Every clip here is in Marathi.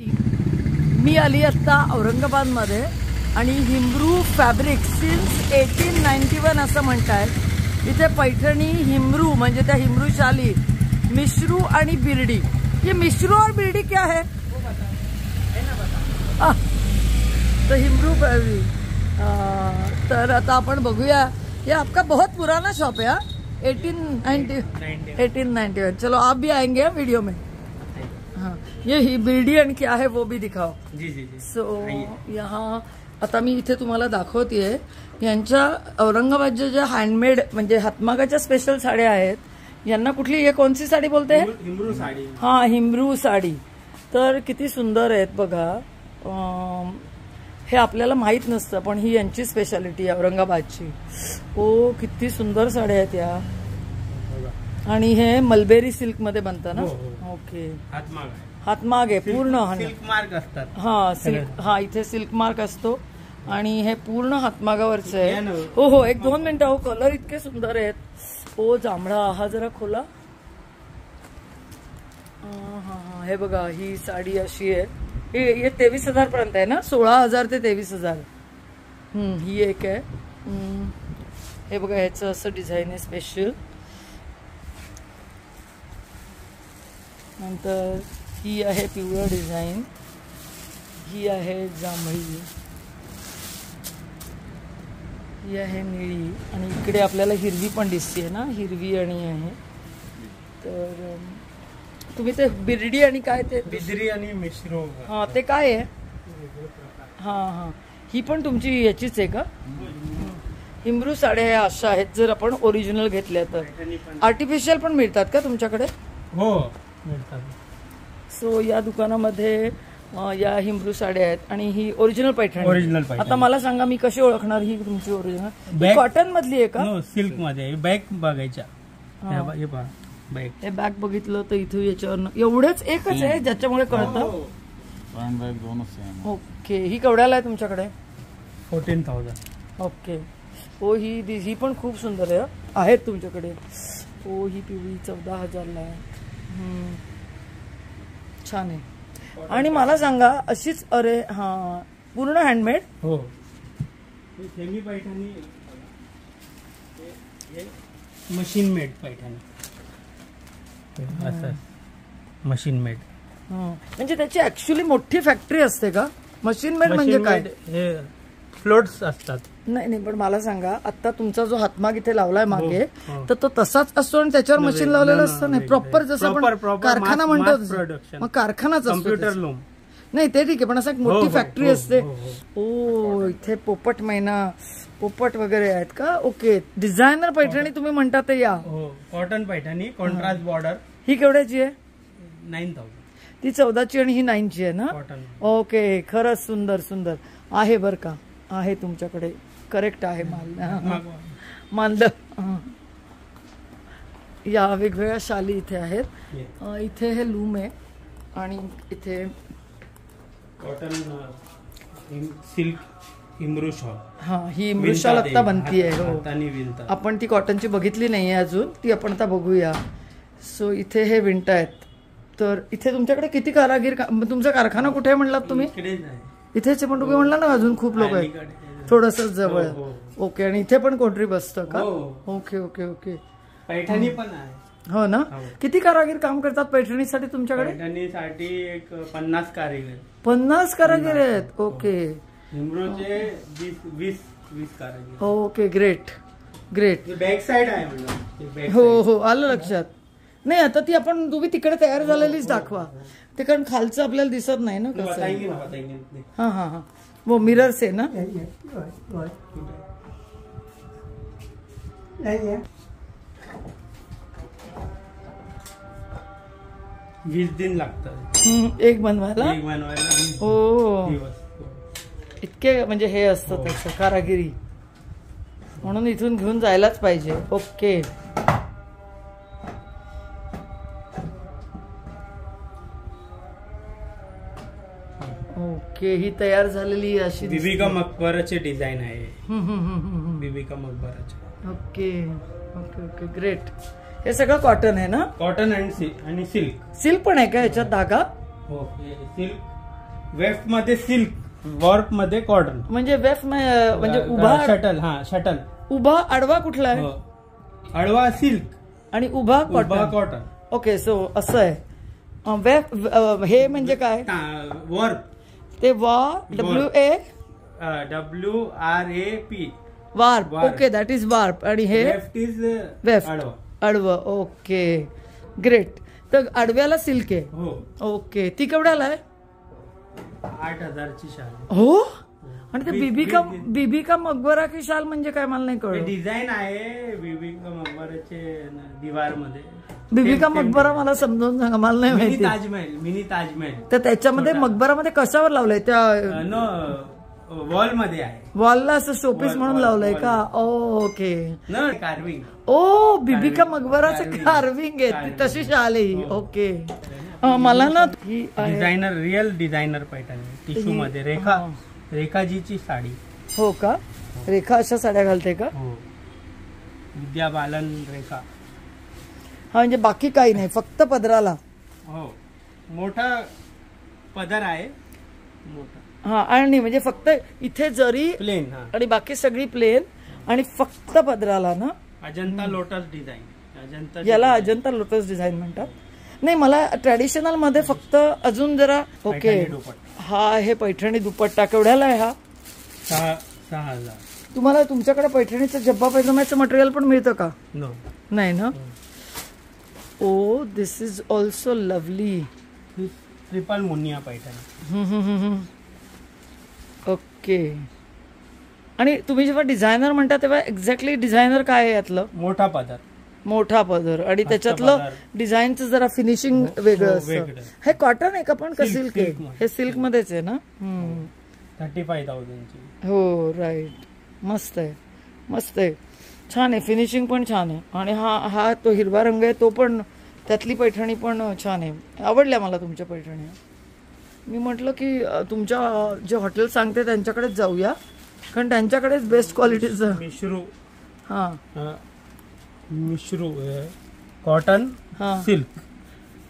मी आली आता औरंगाबादमध्ये आणि हिमरू फॅब्रिक सिन्स 1891 असं म्हणतात. इथे पैठणी हिमरू म्हणजे त्या हिमरू शाली मिश्रू आणि बिर्डी. ये मिश्रू और बिर्डी क्या है? तो हिमरू फॅब्रिक. तर आता आपण बघूया. ये आपका बहुत पुराना शॉप है 1891. चलो आप भी आएंगे वीडियो में. हाँ ये ही बिर्डी आणि क्या है वो भी दिखाओ. जी जी जी. सो यहाँ आता मी इथे तुम्हाला दाखवतेय यांच्या औरंगाबादच्या ज्या हँडमेड म्हणजे हातमागाच्या स्पेशल साड्या आहेत. यांना कुठली हे कोणती साडी बोलते? हिमरू साडी. हा हिमरू साडी. तर किती सुंदर आहेत बघा. हे आपल्याला माहित नसतं पण ही यांची स्पेशालिटी आहे औरंगाबादची. ओ किती सुंदर साड्या आहेत या. आणि हे मलबेरी सिल्क मध्ये बनतं ना? ओके. हातमाग आहे पूर्ण. सिल्क मार्क असतात. हा सिल्क. हा इथे सिल्क मार्क असतो आणि हे पूर्ण हातमागावरच आहे. हो हो 1-2 मिनिटं. हो कलर इतके सुंदर आहेत. ओ जांभळा. हा जरा खोला. हा हा हे बघा ही साडी अशी आहे. हे 23,000 पर्यंत आहे ना? 16,000 ते 23,000. ही एक आहे. हे बघा ह्याचं असं डिझाईन आहे स्पेशल. नंतर ही आहे पिवळं डिझाईन. ही आहे जांभळी. ही आहे निळी आणि इकडे आपल्याला हिरवी पण दिसते ना? हिरवी आणि आहे. तर तुम्ही ते बिर्डी आणि काय ते बिद्री आणि मिश्रू. हा ते काय आहे? हा हा ही पण तुमची याचीच आहे का? हिमरू साड्या ह्या अशा आहेत जर आपण ओरिजिनल घेतल्या तर. आर्टिफिशियल पण मिळतात का तुमच्याकडे? हो मिळतात. सो या दुकानामध्ये या हिमरू साड्या आहेत आणि ही ओरिजिनल पैठणी. ओरिजिनल पैठणी. आता मला सांगा मी कशी ओळखणार ही तुमची ओरिजिनल? कॉटन मधली आहे का? सिल्क मध्ये. बॅग बघायच्या. हे पहा बॅग. हे बॅग बघितलं तर इथे याच्यावर एवढेच एकच आहे ज्याच्यामुळे कळतं. ओके. ही केवढ्याला आहे तुमच्याकडे? 14,000. ओके. हो ही पण खूप सुंदर आहे. आहेत तुमच्याकडे? हो ही पिवळी 14,000ला आहे. छान आहे. आणि मला सांगा अशीच. अरे हा पूर्ण हँडमेड. हो semi Paithani. Machine made Paithani. असं मशीन मेड. म्हणजे त्याची ऍक्च्युअली मोठी फॅक्टरी असते का? मशीन मेड म्हणजे काय? हे फ्लोट्स असतात. नाही नाही पण मला सांगा आता तुमचा जो हातमाग इथे लावलाय मागे तर तो तसाच असतो आणि त्याच्यावर मशीन लावलेलं असतं? नाही प्रॉपर जसं आपण कारखाना म्हणतो मग कारखानाच असतो. Computer loom. नाही ते ठीक आहे पण असं एक मोठी फॅक्टरी असते. ओ इथे पोपट मैना पोपट वगैरे आहेत का? ओके. डिझायनर पैठणी तुम्ही म्हणता ते या. Cotton Paithani contrast border. ही केवढ्याची आहे? 9,000. ती 14ची आणि ही 9ची आहे ना? ओके. खरंच सुंदर सुंदर आहे बर का. आहे तुमच्याकडे. करेक्ट आहे. मानलं. या वेगवेगळ्या शाली इथे आहेत. इथे हे लूम आहे आणि इथे कॉटन सिल्क हिमरू शॉल. हा ही हिमरू शॉल आता बनतीये. हो आपण ती कॉटनची बघितली नाहीये अजून. ती आपण आता बघूया. सो इथे हे विंट आहेत. तर इथे तुमच्याकडे किती कारागीर? तुमचा कारखाना कुठे आहे म्हणलात तुम्ही? इथेच पण तुम्ही म्हणला ना अजून खूप लोक आहेत. थोडस जवळ. ओके. आणि इथे पण कोणतरी बसतं का? Okay okay okay. पैठणी पण आहे. हो ना? किती कारागीर काम करतात पैठणीसाठी तुमच्याकडे? पैठणीसाठी एक 50 कारागीर. 50 कारागीर आहेत. ओके. हिमरूचे 20 कारागीर. Okay. Great great. Back side आहे म्हणलं. हो हो आलं लक्षात. नाही आता ती आपण तुम्ही तिकडे तयार झालेलीच दाखवा. ते कारण खालचं आपल्याला दिसत नाही ना कसं. हा हा हा वो मिरर से ना? 20 दिन लागतात एक बनवायला. हो इतके म्हणजे हे असतं त्याचं कारागिरी म्हणून इथून घेऊन जायलाच पाहिजे. ओके. ओके. ही तयार झालेली अशी बीबी का मकबराचे डिझाईन आहे. बीबी का मकबराचे. Okay okay okay. ग्रेट. हे सगळं कॉटन आहे ना? कॉटन आणि सिल्क. सिल्क पण आहे का याच्यात धागा? हो सिल्क वेफ्ट मध्ये सिल्क, वॉर्प मध्ये कॉटन. म्हणजे वेफ म्हणजे उभा शटल. हा शटल. उभा आडवा कुठला आहे? आडवा सिल्क आणि उभा कॉटन. ओके, सो असं आहे. वेफ हे म्हणजे काय? वॉर्प. ते WARP. Warp. Okay, that is warp. आणि हे वेफ आडवं. Okay, great. तर आडव्याला सिल्क आहे. ओके, ती केवढ्याला आहे? 8,000ची शाल. हो. आणि ते बीबी का मकबरा की शाल म्हणजे काय मला नाही कळलं. डिझाईन आहे बीबी का मकबराचे दिवार मध्ये. बीबी का मकबरा मला समजावून सांगा, मला नाही माहिती. मिनी ताजमहल. तर त्याच्यामध्ये मकबरामध्ये कशावर लावलंय? त्या वॉल मध्ये आहे. वॉलला असं शोपीस म्हणून लावलंय का? ओके. कार्विंग. ओ, बीबी का मकबराचं कार्विंग आहे, तशी शाल आहे. ओके. मला ना ही designer, real designer Paithani tissue मध्ये. रेखाजीची साडी. हो का? रेखा अशा साड्या घालते का? हो. विद्या बालन रेखा. हा, म्हणजे बाकी काही नाही, फक्त पदराला. हो, मोठा पदर आहे. मोठा. हा, आणि म्हणजे फक्त इथे जरी प्लेन. आणि बाकी सगळी प्लेन आणि फक्त पदराला ना. Ajanta lotus design. याला अजंता लोटस डिझाईन म्हणतात. नाही, मला ट्रॅडिशनल मध्ये फक्त अजून जरा. ओके. हा आहे पैठणी दुपट्टा. केवढ्याला आहे हा? 6,000. तुम्हाला तुमच्याकडे पैठणीचं जब्बा पैजाम्याचं मटेरियल पण मिळतं का? नाही ना. Oh, this is also lovely. Triple Muniya Paithani. Okay. आणि तुम्ही जेव्हा डिझायनर म्हणता तेव्हा एक्झॅक्टली डिझायनर काय आहे यातलं? मोठा पदर आणि त्याच्यातलं डिझाईनचं जरा फिनिशिंग वेगळं असतं. हे कॉटन आहे का पण का सिल्क आहे? हे सिल्क मध्येच आहे ना. 35,000ची. हो, राईट. मस्त आहे, मस्त आहे, छान आहे. फिनिशिंग पण छान आहे. आणि हा तो हिरवा रंग आहे तो पण, त्यातली पैठणी पण छान आहे. आवडल्या मला तुमच्या पैठणी. मी म्हटलं की तुमच्या जे हॉटेल सांगते त्यांच्याकडेच जाऊया, कारण त्यांच्याकडेच बेस्ट क्वालिटीचं. Mishru cotton silk.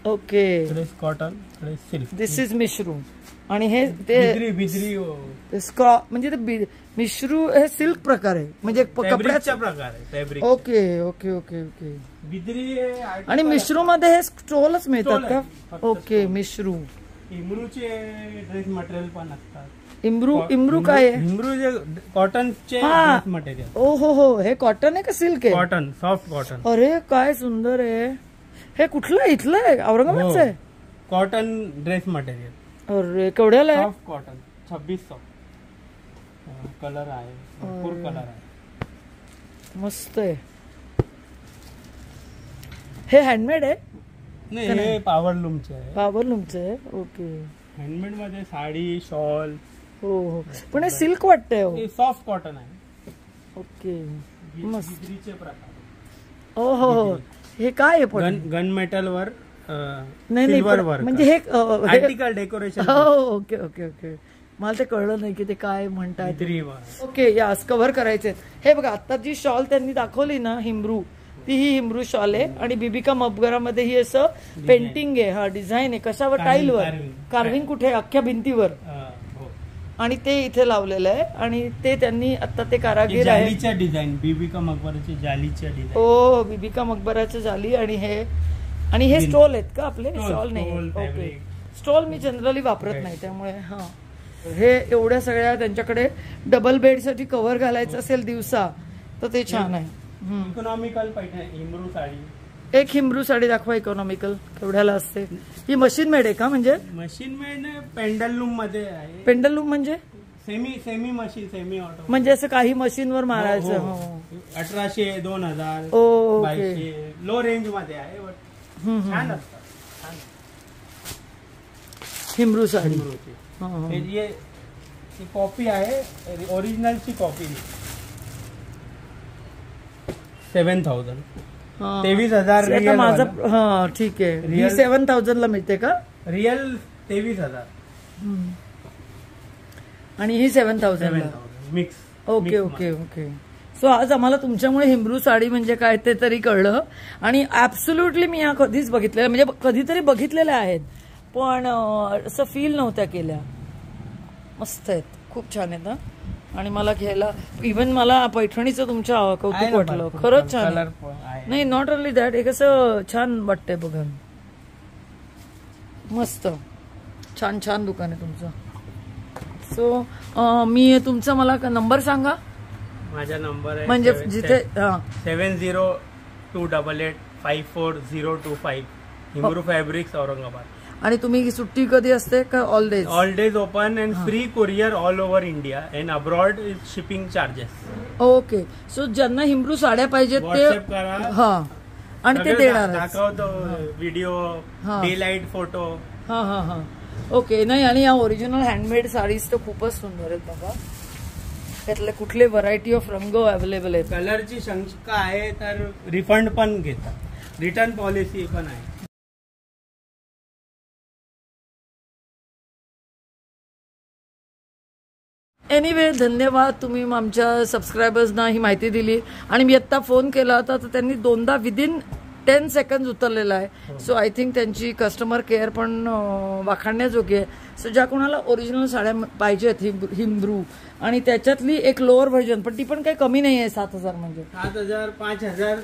Okay. Cotton silk. This is Mishru. आणि हे ते बिद्री म्हणजे ते मिश्रू हे सिल्क प्रकार आहे, म्हणजे कपड्याचा प्रकार आहे. Okay okay okay okay. Bidri. आणि मिश्रू मध्ये हे स्टोलच मिळतात का? ओके. मिश्रू. इम्रूचे ड्रेस मटेरियल पण असतात. इम्रू काय आहे? इम्रू जे कॉटनचे मटेरियल. ओ हो, हे कॉटन आहे का सिल्क आहे? Cotton, soft cotton. अरे काय सुंदर आहे. हे कुठलं आहे? इथलं आहे? औरंगाबादचं आहे? Cotton dress material. अरे केवढ्याला आहे? Soft cotton. 2600. कलर आहे, भरपूर कलर आहे. मस्त आहे. हे हँडमेड आहे? नाही, हे पॉवरलूमचे आहे. पॉवरलूमचे आहे. ओके. हँडमेड मध्ये साडी, शॉल. हो हो, पण हे सिल्क वाटतंय. सॉफ्ट कॉटन आहे. ओके. बिद्रीचे प्रकार. ओ हो हो. हे काय आहे? गन मेटल वर. नाही, म्हणजे हे article decoration. Okay okay okay. मला ते कळलं नाही की ते काय म्हणतात. ओके, यास कव्हर करायचे. हे बघा, आता जी शॉल त्यांनी दाखवली ना हिमरू, ती ही हिमरू शॉल आहे. आणि बीबी का मकबरामध्ये ही असं पेंटिंग आहे. हा डिझाईन आहे कशावर? टाईलवर. कार्विंग कुठे? अख्ख्या भिंतीवर. आणि ते इथे लावलेलं आहे. आणि ते त्यांनी आता ते कारागीर आहे. जालीच्या डिझाईन, बीबी का मकबराची जालीच्या डिझाईन. ओ, बीबी का मकबराचं जाली. आणि हे स्टॉल आहेत का आपले? स्टॉल नाही. ओके. स्टॉल मी जनरली वापरत नाही त्यामुळे. हा, हे एवढ्या सगळ्या त्यांच्याकडे डबल बेडसाठी कव्हर घालायचं असेल दिवसा तर ते छान आहे. इकॉनॉमिकल पैठणी हिमरू साडी. एक हिमरू साडी दाखवा. इकॉनॉमिकल केवढ्याला असते? ही मशीन मेड आहे का? म्हणजे मशीन मेड पेंडलूम मध्ये आहे. पेंडलूम म्हणजे सेमी मशीन, सेमी ऑटो. म्हणजे असं काही मशीनवर मारायचं. 1800, 2000, ओके. लो रेंज मध्ये आहे. छान असतात. हिमरू साडी. ये कॉपी आहे, ओरिजिनलची कॉपी. 7,000. 23,000 माझा. हा, ठीक आहे. 7,000 ला मिळते का? रिअल 23,000 आणि ही 7,000 mix. Okay okay okay. So आज आम्हाला तुमच्यामुळे हिमरू साडी म्हणजे काय ते तरी कळलं. आणि ऍब्सोल्युटली मी या कधीच बघितलेल्या, म्हणजे कधीतरी बघितलेल्या आहेत पण असं फील नव्हत्या केल्या. मस्त आहेत, खूप छान आहेत. आणि मला घ्यायला इव्हन मला पैठणीचं तुमच्या कौतुक वाटलं, खरंच छान आहे. नाही, नॉट ओनली दॅट, एक असं छान वाटतंय बघा, मस्त छान छान दुकान आहे तुमचं. सो मी तुमचा मला नंबर सांगा. माझा नंबर आहे म्हणजे जिथे 7028854025, हिमरू फॅब्रिक्स, औरंगाबाद. आणि तुम्ही सुट्टी कधी असते का? All days? All days open and free courier all over India and abroad shipping charges. Okay. So ज्यांना हिमरू साड्या पाहिजेत ते हा, आणि ते देणार दाखवतो व्हिडिओ, डे लाईट फोटो. हा हा हा, ओके. नाही, आणि या ओरिजिनल हँडमेड साडीज तर खूपच सुंदर आहेत बघा. त्यातले कुठले व्हरायटी ऑफ रंग अवेलेबल आहेत. कलरची शंका आहे तर रिफंड पण घेतात, रिटर्न पॉलिसी पण आहे. एनिवे, धन्यवाद. तुम्ही आमच्या सबस्क्रायबर्सना ही माहिती दिली. आणि मी आत्ता फोन केला होता तर त्यांनी 2दा विदिन 10 सेकंड उतरलेला आहे. सो आय थिंक त्यांची कस्टमर केअर पण वाखाणण्याजोगी आहे. सो ज्या कोणाला ओरिजिनल साड्या पाहिजेत हिमरू, आणि त्याच्यातली एक लोअर व्हर्जन, पण ती पण काही कमी नाही आहे, 7,000 म्हणजे 7,000 5,000.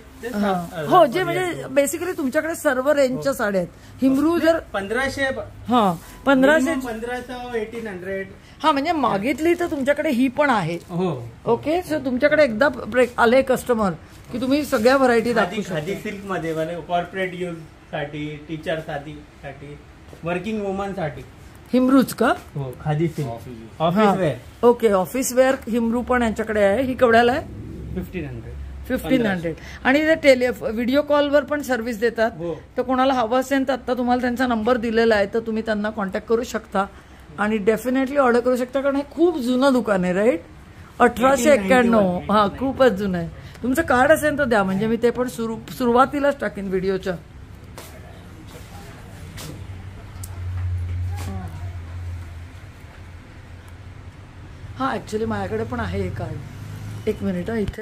हो, जे म्हणजे बेसिकली तुमच्याकडे सर्व रेंजच्या साड्या आहेत. हिमरू जर 1500, हा 1500 1800. हा, म्हणजे मागितली तर तुमच्याकडे ही पण आहे. हो, ओके. सो तुमच्याकडे एकदा आले कस्टमर की तुम्ही सगळ्या व्हरायटी दाखवू शकता. खादी सिल्क मध्ये कॉर्पोरेट यूज साठी, टीचर साठी, वर्किंग वुमन साठी हिमरूच का? हो, khadi silk office wear. Okay, office wear Himroo पण यांच्याकडे आहे. ही केवढ्याला आहे? 1500. आणि ते व्हिडिओ कॉलवर पण सर्व्हिस देतात. तर कोणाला हवं असेल तर आता तुम्हाला त्यांचा नंबर दिलेला आहे, तर तुम्ही त्यांना कॉन्टॅक्ट करू शकता आणि डेफिनेटली ऑर्डर करू शकता. कारण हे खूप जुनं दुकान आहे, राईट? 1891. हा, खूपच जुनं आहे. तुमचं कार्ड असेल तर द्या, म्हणजे मी ते पण सुरुवातीलाच टाकेन व्हिडिओच्या. हा, ऍक्च्युली माझ्याकडे पण आहे हे कार्ड. एक मिनिट, इथे